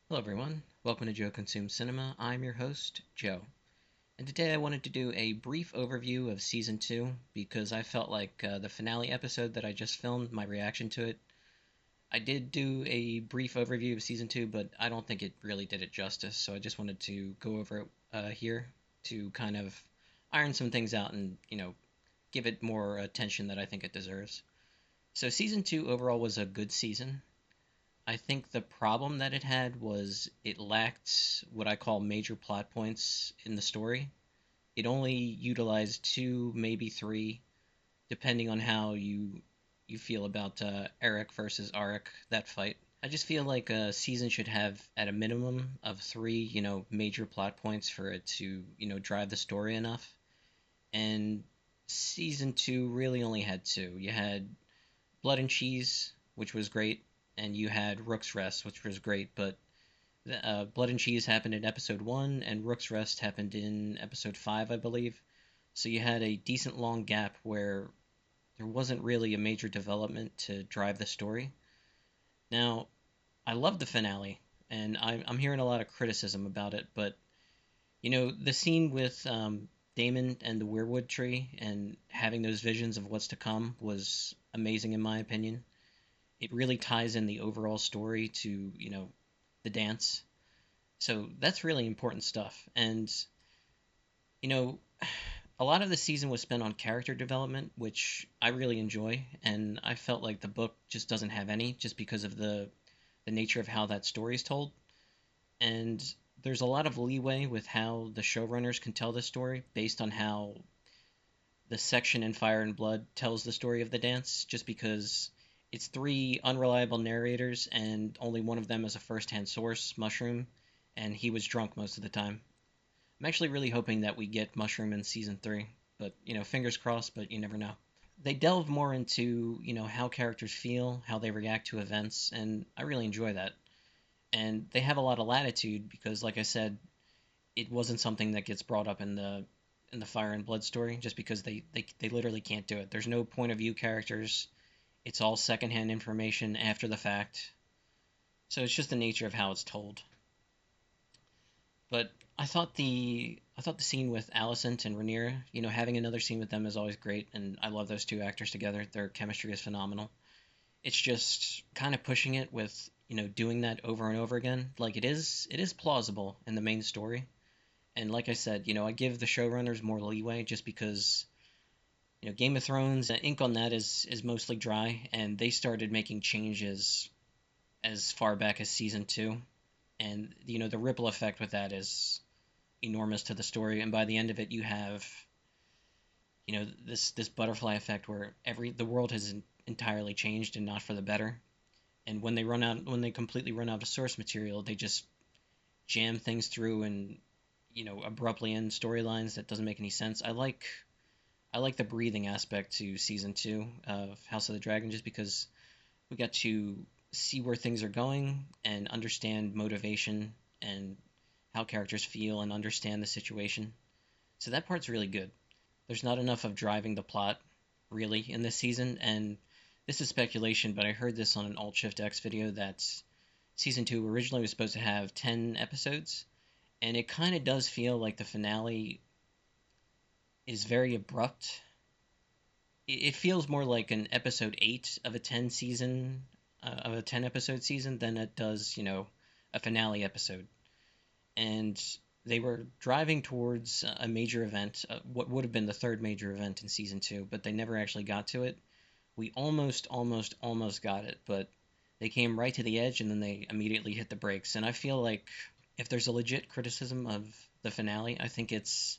Hello, everyone. Welcome to Joe Consumes Cinema. I'm your host, Joe. And today I wanted to do a brief overview of Season 2 because I felt like the finale episode that I just filmed, my reaction to it, I did do a brief overview of Season 2, but I don't think it really did it justice. So I just wanted to go over it here to kind of iron some things out and, give it more attention that I think it deserves. So Season 2 overall was a good season. I think the problem that it had was it lacked what I call major plot points in the story. It only utilized two, maybe three, depending on how you feel about Eric versus Arik, that fight. I just feel like a season should have at a minimum of three, major plot points for it to, drive the story enough. And season two really only had two. You had Blood and Cheese, which was great, and you had Rook's Rest, which was great, but Blood and Cheese happened in episode one, and Rook's Rest happened in episode five, I believe. So you had a decent long gap where there wasn't really a major development to drive the story. Now, I love the finale, and I'm hearing a lot of criticism about it, but the scene with Damon and the weirwood tree and having those visions of what's to come was amazing in my opinion. It really ties in the overall story to the dance. So that's really important stuff. And you know, a lot of the season was spent on character development, which I really enjoy, and I felt like the book just doesn't have any, just because of the nature of how that story is told. And there's a lot of leeway with how the showrunners can tell this story based on how the section in Fire and Blood tells the story of the dance, just because it's three unreliable narrators and only one of them is a first-hand source, Mushroom, and he was drunk most of the time. I'm actually really hoping that we get Mushroom in season three, but fingers crossed, but you never know. They delve more into, how characters feel, how they react to events, and I really enjoy that. And they have a lot of latitude because, like I said, it wasn't something that gets brought up in the Fire and Blood story just because they literally can't do it. There's no point of view characters. It's all secondhand information after the fact. So it's just the nature of how it's told. But I thought the scene with Alicent and Rhaenyra, having another scene with them is always great, and I love those two actors together. Their chemistry is phenomenal. It's just kind of pushing it with doing that over and over again. Like it is plausible in the main story, and like I said, I give the showrunners more leeway just because Game of Thrones ink on that is mostly dry, and they started making changes as far back as season two, and the ripple effect with that is enormous to the story. And by the end of it, you have this butterfly effect where the world has entirely changed and not for the better. And when they completely run out of source material, they just jam things through and abruptly end storylines that doesn't make any sense. I like the breathing aspect to season two of House of the Dragon just because we got to see where things are going and understand motivation and how characters feel and understand the situation. So that part's really good. There's not enough of driving the plot really in this season, and this is speculation, but I heard this on an Alt Shift X video that season 2 originally was supposed to have 10 episodes, and it kind of does feel like the finale is very abrupt. It feels more like an episode 8 of a 10 season of a 10 episode season than it does, a finale episode. And they were driving towards a major event, what would have been the third major event in season 2, but they never actually got to it. We almost got it, but they came right to the edge and then they immediately hit the brakes. And I feel like if there's a legit criticism of the finale, I think it's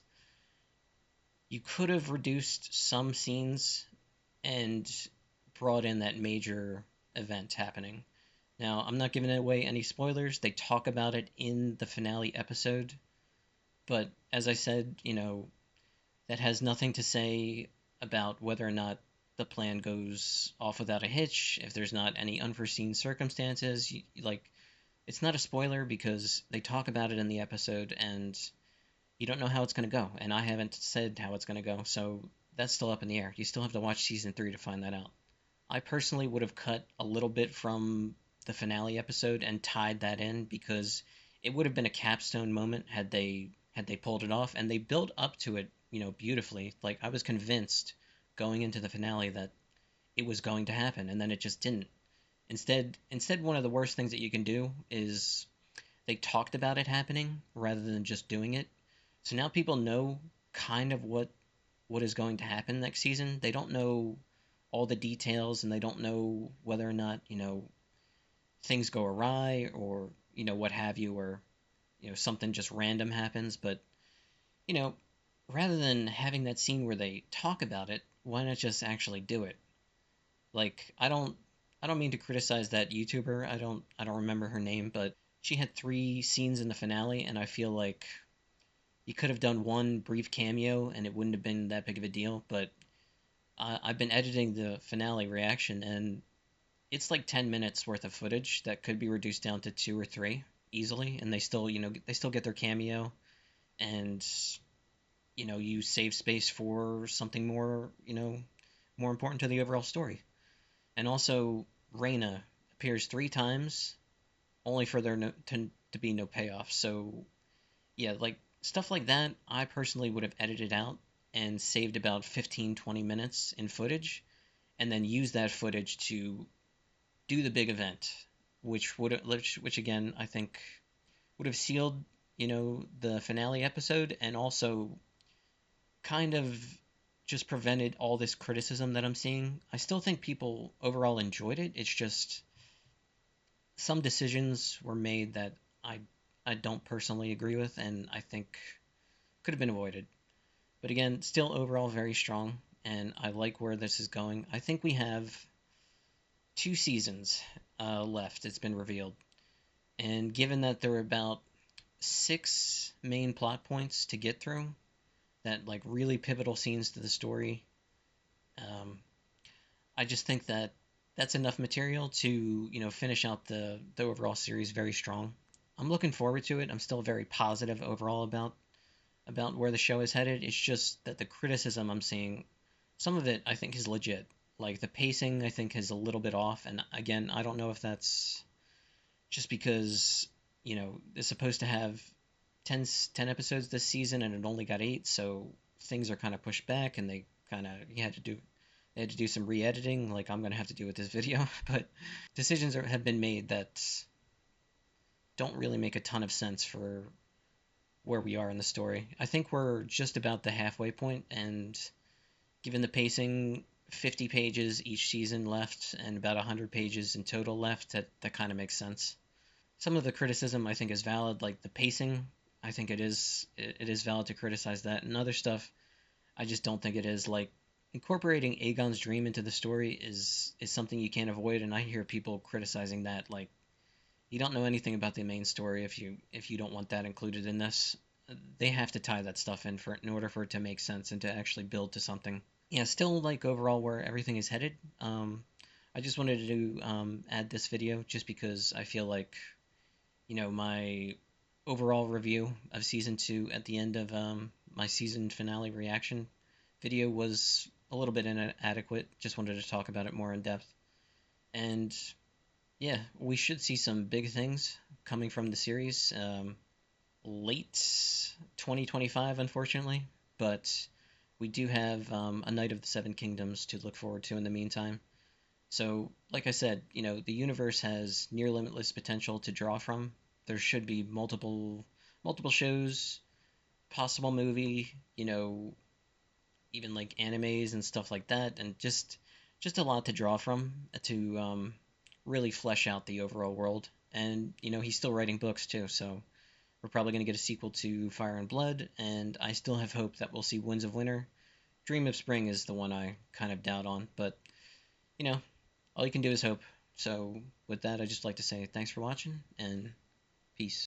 you could have reduced some scenes and brought in that major event happening. Now, I'm not giving away any spoilers. They talk about it in the finale episode, but as I said, that has nothing to say about whether or not the plan goes off without a hitch, if there's not any unforeseen circumstances. Like, it's not a spoiler because they talk about it in the episode and you don't know how it's going to go. And I haven't said how it's going to go, so that's still up in the air. You still have to watch season 3 to find that out. I personally would have cut a little bit from the finale episode and tied that in, because it would have been a capstone moment had they pulled it off, and they built up to it, beautifully. Like, I was convinced going into the finale that it was going to happen, and then it just didn't. Instead, one of the worst things that you can do is they talked about it happening rather than just doing it. So now people know kind of what is going to happen next season. They don't know all the details, and they don't know whether or not, things go awry, or, what have you, or, something just random happens. But, you know, rather than having that scene where they talk about it, why not just actually do it? Like, I don't mean to criticize that YouTuber. I don't remember her name, but she had 3 scenes in the finale, and I feel like you could have done one brief cameo and it wouldn't have been that big of a deal. But I've been editing the finale reaction, and it's like 10 minutes worth of footage that could be reduced down to 2 or 3 easily, and they still get their cameo, and you save space for something more, more important to the overall story. And also, Reina appears 3 times, only for there to be no payoff. So yeah, like stuff like that, I personally would have edited out and saved about 15-20 minutes in footage, and then use that footage to do the big event, which again I think would have sealed, the finale episode, and also kind of just prevented all this criticism that I'm seeing. I still think people overall enjoyed it. It's just some decisions were made that I I don't personally agree with, and I think could have been avoided. But again, still overall very strong, and I like where this is going. I think we have 2 seasons left. It's been revealed, and given that there are about 6 main plot points to get through, that like really pivotal scenes to the story, um, I just think that that's enough material to finish out the overall series very strong. I'm looking forward to it. I'm still very positive overall about where the show is headed. It's just that the criticism I'm seeing, some of it I think is legit. Like the pacing, I think is a little bit off, and again, I don't know if that's just because it's supposed to have 10 episodes this season and it only got 8, so things are kind of pushed back, and they had to do some re-editing, like I'm gonna have to do with this video. But have been made that don't really make a ton of sense for where we are in the story. I think we're just about the halfway point, and given the pacing, 50 pages each season left and about 100 pages in total left, that kind of makes sense. Some of the criticism I think is valid, like the pacing. I think it is valid to criticize that, and other stuff I just don't think it is. Like incorporating Aegon's dream into the story is something you can't avoid, and I hear people criticizing that. Like, you don't know anything about the main story if you don't want that included in this. They have to tie that stuff in order for it to make sense and to actually build to something. Yeah, still like overall where everything is headed. I just wanted to add this video just because I feel like my overall review of season 2 at the end of my season finale reaction video was a little bit inadequate. Just wanted to talk about it more in depth. And yeah, we should see some big things coming from the series late 2025, unfortunately. But we do have A Knight of the Seven Kingdoms to look forward to in the meantime. So, like I said, the universe has near limitless potential to draw from. There should be multiple shows, possible movie, even like animes and stuff like that, and just a lot to draw from to really flesh out the overall world. And he's still writing books too, so we're probably going to get a sequel to Fire and Blood, and I still have hope that we'll see Winds of Winter. Dream of Spring is the one I kind of doubt on, but you know, all you can do is hope. So with that, I'd just like to say thanks for watching, and peace.